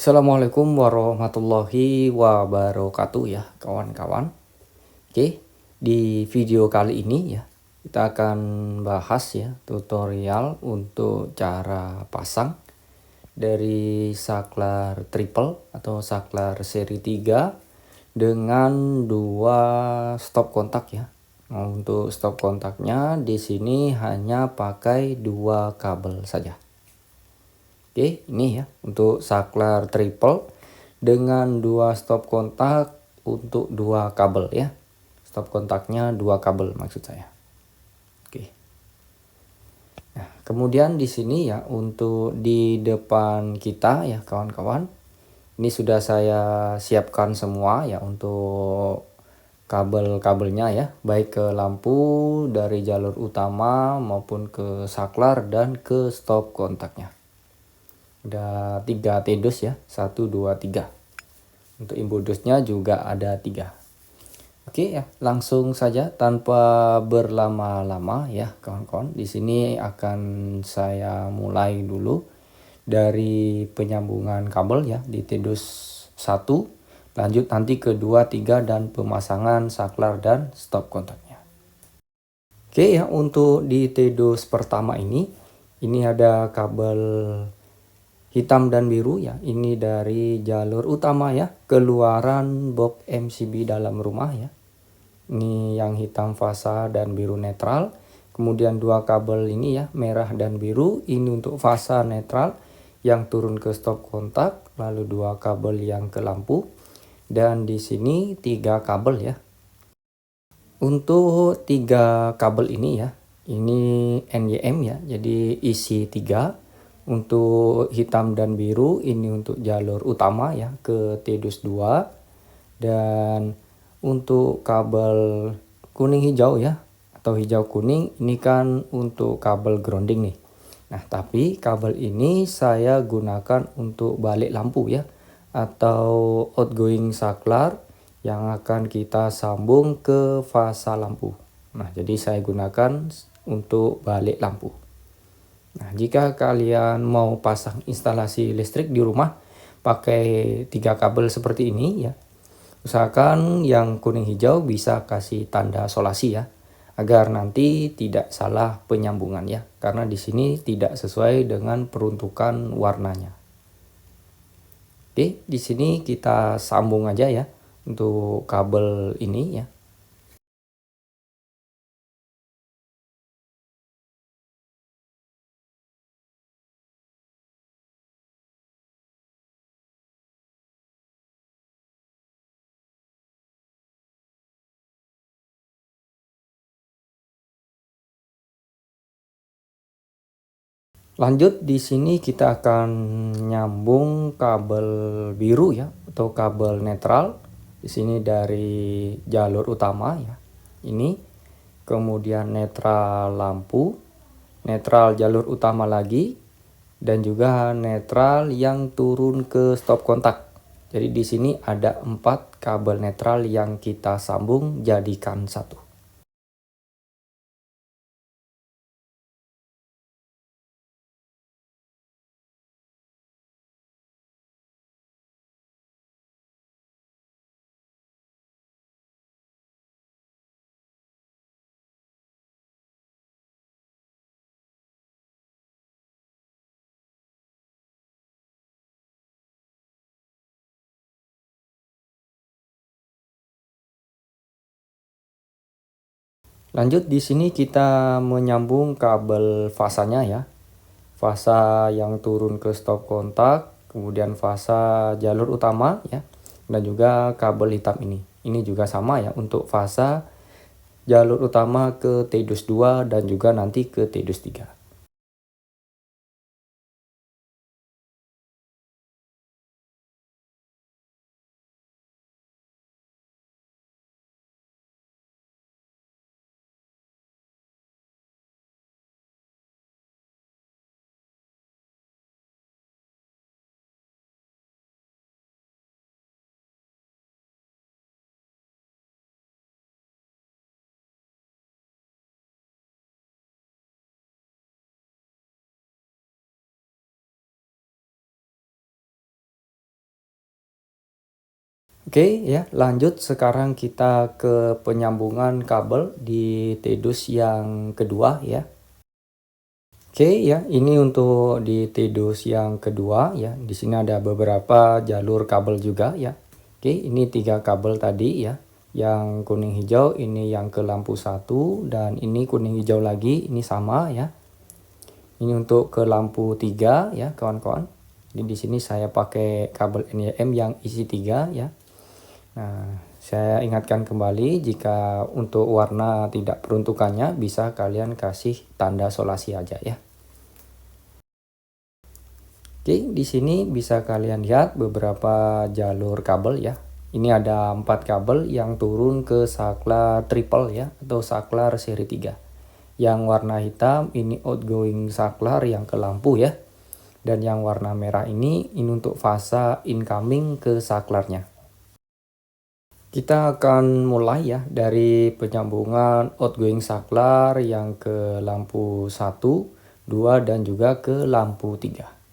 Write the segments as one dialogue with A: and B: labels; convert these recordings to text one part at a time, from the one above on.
A: Assalamualaikum warahmatullahi wabarakatuh ya kawan-kawan. Oke, di video kali ini ya kita akan bahas ya tutorial untuk cara pasang dari saklar triple atau saklar seri 3 dengan dua stop kontak ya. Nah, untuk stop kontaknya di sini hanya pakai dua kabel saja. Oke, ini ya untuk saklar triple dengan dua stop kontak untuk dua kabel ya. Stop kontaknya dua kabel maksud saya. Oke. Nah, kemudian di sini ya untuk di depan kita ya kawan-kawan. Ini sudah saya siapkan semua ya untuk kabel-kabelnya ya, baik ke lampu dari jalur utama maupun ke saklar dan ke stop kontaknya. Ada 3 tedus ya, 1, 2, 3. Untuk imbudusnya juga ada 3. Oke ya, langsung saja tanpa berlama-lama ya kawan-kawan. Di sini akan saya mulai dulu dari penyambungan kabel ya di tedus 1, lanjut nanti ke 2, 3 dan pemasangan saklar dan stop kontaknya. Oke ya, untuk di tedus pertama ini ada kabel hitam dan biru ya, ini dari jalur utama ya, keluaran box MCB dalam rumah ya. Ini yang hitam fasa dan biru netral. Kemudian dua kabel ini ya, merah dan biru, ini untuk fasa netral yang turun ke stop kontak, lalu dua kabel yang ke lampu. Dan di sini 3 kabel ya. Untuk 3 kabel ini ya, ini NYM ya, jadi isi 3. Untuk hitam dan biru ini untuk jalur utama ya ke tedus 2. Dan untuk kabel kuning hijau ya atau hijau kuning ini kan untuk kabel grounding nih. Nah, tapi kabel ini saya gunakan untuk balik lampu ya atau outgoing saklar yang akan kita sambung ke fasa lampu. Nah, jadi saya gunakan untuk balik lampu. Nah, jika kalian mau pasang instalasi listrik di rumah pakai 3 kabel seperti ini ya, usahakan yang kuning hijau bisa kasih tanda solasi ya, agar nanti tidak salah penyambungan ya, karena di sini tidak sesuai dengan peruntukan warnanya. Oke, di sini kita sambung aja ya untuk kabel ini ya. Lanjut di sini kita akan nyambung kabel biru ya atau kabel netral. Di sini dari jalur utama ya. Ini kemudian netral lampu, netral jalur utama lagi dan juga netral yang turun ke stop kontak. Jadi di sini ada 4 kabel netral yang kita sambung jadikan satu. Lanjut di sini kita menyambung kabel fasanya ya. Fasa yang turun ke stop kontak, kemudian fasa jalur utama ya. Dan juga kabel hitam ini. Ini juga sama ya untuk fasa jalur utama ke tedus 2 dan juga nanti ke tedus 3. Oke ya, lanjut sekarang kita ke penyambungan kabel di TEDUS yang kedua ya. Oke ya, ini untuk di TEDUS yang kedua ya. Di sini ada beberapa jalur kabel juga ya. Oke, ini 3 kabel tadi ya. Yang kuning hijau ini yang ke lampu 1 dan ini kuning hijau lagi, ini sama ya. Ini untuk ke lampu 3 ya, kawan-kawan. Jadi di sini saya pakai kabel NIM yang isi 3 ya. Nah, saya ingatkan kembali jika untuk warna tidak peruntukannya bisa kalian kasih tanda solasi aja ya. Oke, di sini bisa kalian lihat beberapa jalur kabel ya. Ini ada 4 kabel yang turun ke saklar triple ya atau saklar seri 3. Yang warna hitam ini outgoing saklar yang ke lampu ya. Dan yang warna merah ini untuk fasa incoming ke saklarnya. Kita akan mulai ya dari penyambungan outgoing saklar yang ke lampu 1, 2 dan juga ke lampu 3.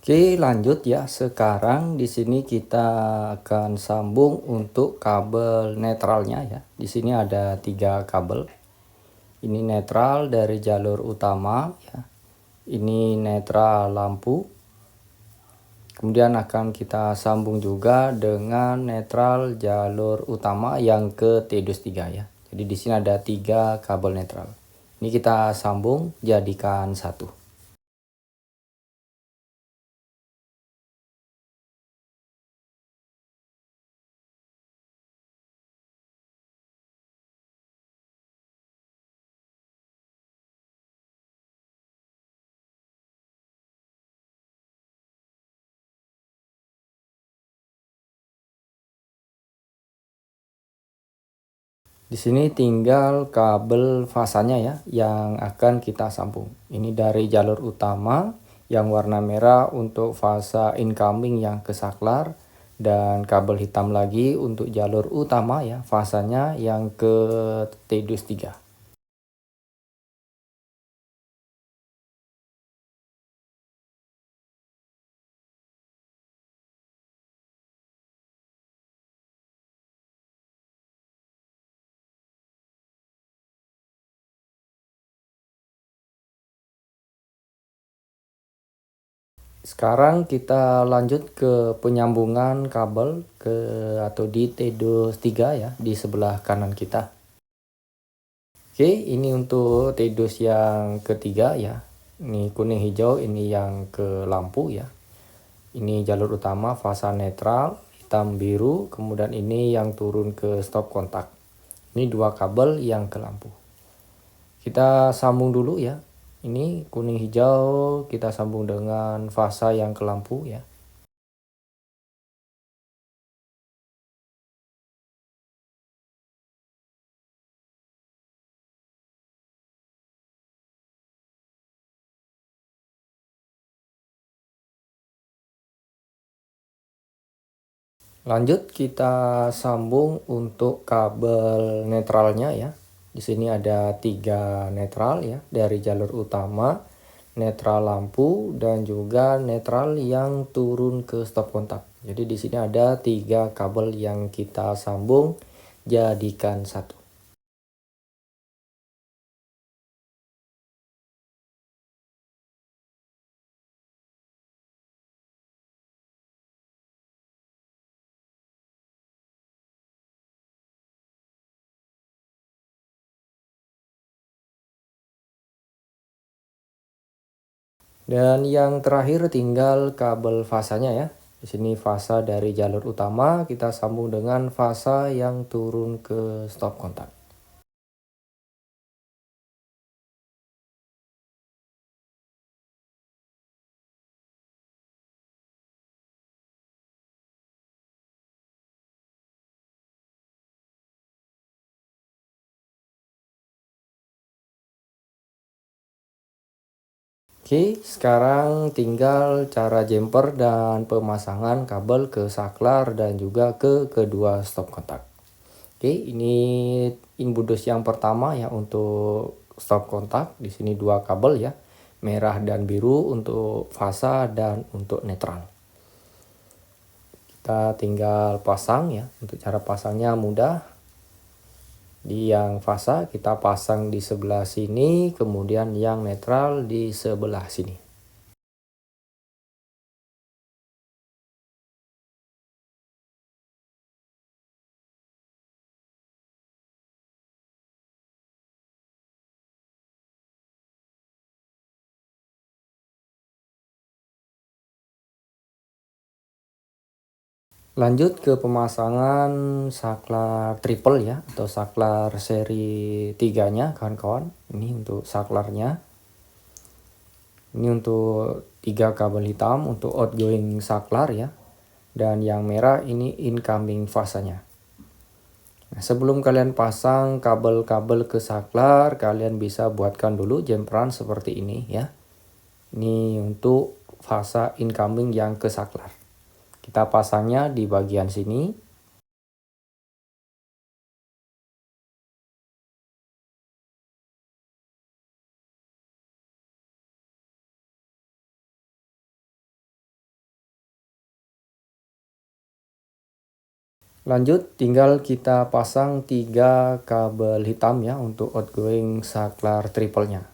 A: Oke, lanjut ya. Sekarang di sini kita akan sambung untuk kabel netralnya ya. Di sini ada 3 kabel. Ini netral dari jalur utama ya. Ini netral lampu. Kemudian akan kita sambung juga dengan netral jalur utama yang ke TEDUS 3 ya. Jadi di sini ada 3 kabel netral. Ini kita sambung jadikan satu. Di sini tinggal kabel fasanya ya yang akan kita sambung. Ini dari jalur utama yang warna merah untuk fasa incoming yang ke saklar dan kabel hitam lagi untuk jalur utama ya fasanya yang ke TEDUS 3. Sekarang kita lanjut ke penyambungan kabel ke atau di TEDUS 3 ya di sebelah kanan kita. Oke, ini untuk TEDUS yang ketiga ya. Ini kuning hijau, ini yang ke lampu ya. Ini jalur utama fasa netral, hitam biru, kemudian ini yang turun ke stop kontak. Ini 2 kabel yang ke lampu. Kita sambung dulu ya. Ini kuning hijau kita sambung dengan fasa yang ke lampu ya. Lanjut kita sambung untuk kabel netralnya ya. Di sini ada 3 netral ya, dari jalur utama, netral lampu, dan juga netral yang turun ke stop kontak. Jadi di sini ada 3 kabel yang kita sambung jadikan satu. Dan yang terakhir tinggal kabel fasanya ya. Di sini fasa dari jalur utama kita sambung dengan fasa yang turun ke stop kontak. Oke, sekarang tinggal cara jumper dan pemasangan kabel ke saklar dan juga ke kedua stop kontak. Oke, ini inbudus yang pertama ya untuk stop kontak. Di sini 2 kabel ya, merah dan biru untuk fasa dan untuk netral. Kita tinggal pasang ya. Untuk cara pasangnya mudah. Di yang fasa kita pasang di sebelah sini, kemudian yang netral di sebelah sini. Lanjut ke pemasangan saklar triple ya, atau saklar seri 3-nya kawan-kawan. Ini untuk saklarnya. Ini untuk 3 kabel hitam untuk outgoing saklar ya. Dan yang merah ini incoming fasanya. Nah, sebelum kalian pasang kabel-kabel ke saklar, kalian bisa buatkan dulu jemperan seperti ini ya. Ini untuk fasa incoming yang ke saklar. Kita pasangnya di bagian sini. Lanjut tinggal kita pasang 3 kabel hitam ya untuk outgoing saklar triple-nya.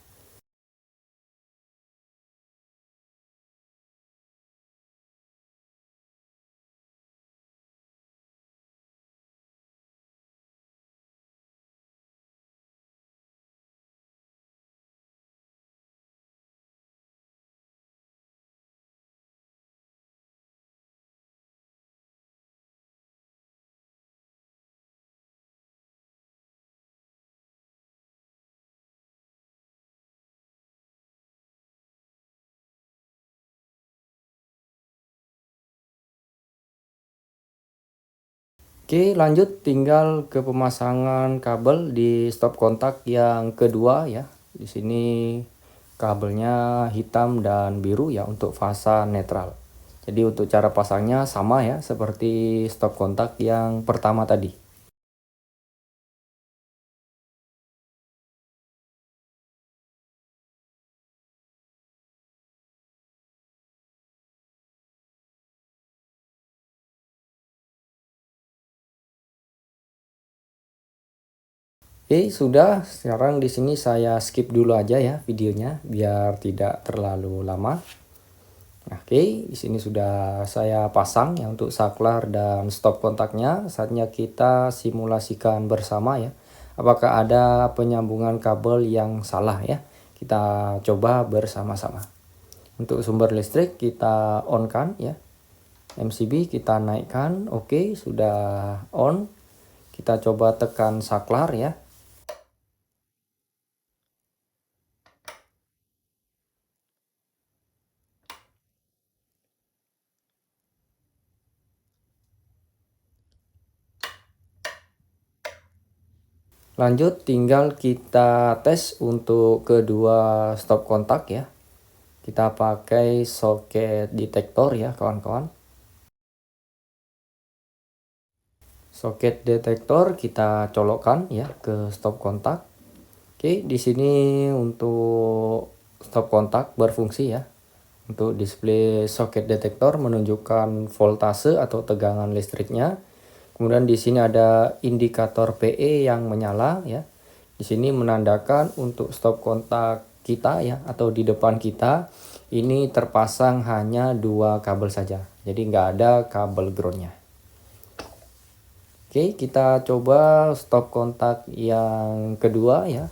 A: Oke, lanjut tinggal ke pemasangan kabel di stop kontak yang kedua ya. Di sini kabelnya hitam dan biru ya untuk fasa netral. Jadi untuk cara pasangnya sama ya seperti stop kontak yang pertama tadi. Oke, sudah. Sekarang di sini saya skip dulu aja ya videonya biar tidak terlalu lama. Nah, oke, di sini sudah saya pasang ya untuk saklar dan stop kontaknya. Saatnya kita simulasikan bersama ya. Apakah ada penyambungan kabel yang salah ya? Kita coba bersama-sama. Untuk sumber listrik kita on kan ya. MCB kita naikkan. Oke, sudah on. Kita coba tekan saklar ya. Lanjut tinggal kita tes untuk kedua stop kontak ya. Kita pakai soket detektor ya kawan-kawan. soket detektor kita colokkan ya ke stop kontak. Oke, di sini untuk stop kontak berfungsi ya. Untuk display soket detektor menunjukkan voltase atau tegangan listriknya. Kemudian di sini ada indikator PE yang menyala ya. Di sini menandakan untuk stop kontak kita ya, atau di depan kita ini terpasang hanya 2 kabel saja. Jadi nggak ada kabel groundnya. Oke, kita coba stop kontak yang kedua ya.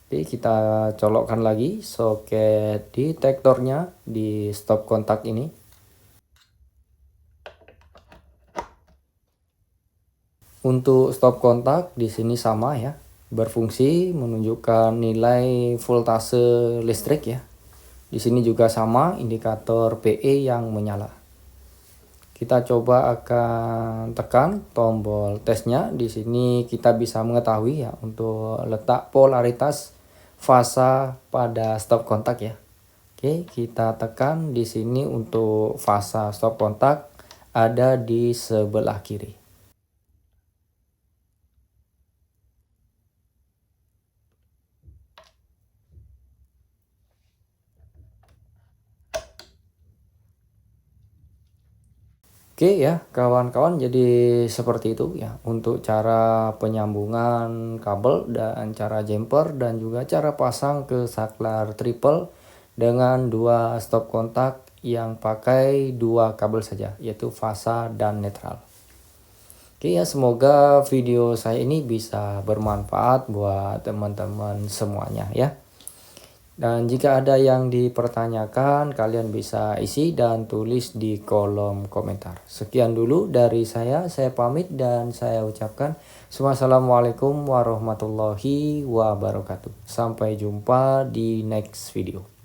A: Oke, kita colokkan lagi soket detektornya di stop kontak ini. Untuk stop kontak di sini sama ya, berfungsi menunjukkan nilai voltase listrik ya. Di sini juga sama, indikator PE yang menyala. Kita coba akan tekan tombol tesnya. Di sini kita bisa mengetahui ya untuk letak polaritas fasa pada stop kontak ya. Oke, kita tekan di sini untuk fasa stop kontak ada di sebelah kiri. Oke ya kawan-kawan, jadi seperti itu ya untuk cara penyambungan kabel dan cara jumper dan juga cara pasang ke saklar triple dengan 2 stop kontak yang pakai 2 kabel saja, yaitu fasa dan netral. Oke ya, semoga video saya ini bisa bermanfaat buat teman-teman semuanya ya. Dan jika ada yang dipertanyakan, kalian bisa isi dan tulis di kolom komentar. Sekian dulu dari saya pamit dan saya ucapkan wassalamualaikum warahmatullahi wabarakatuh. Sampai jumpa di next video.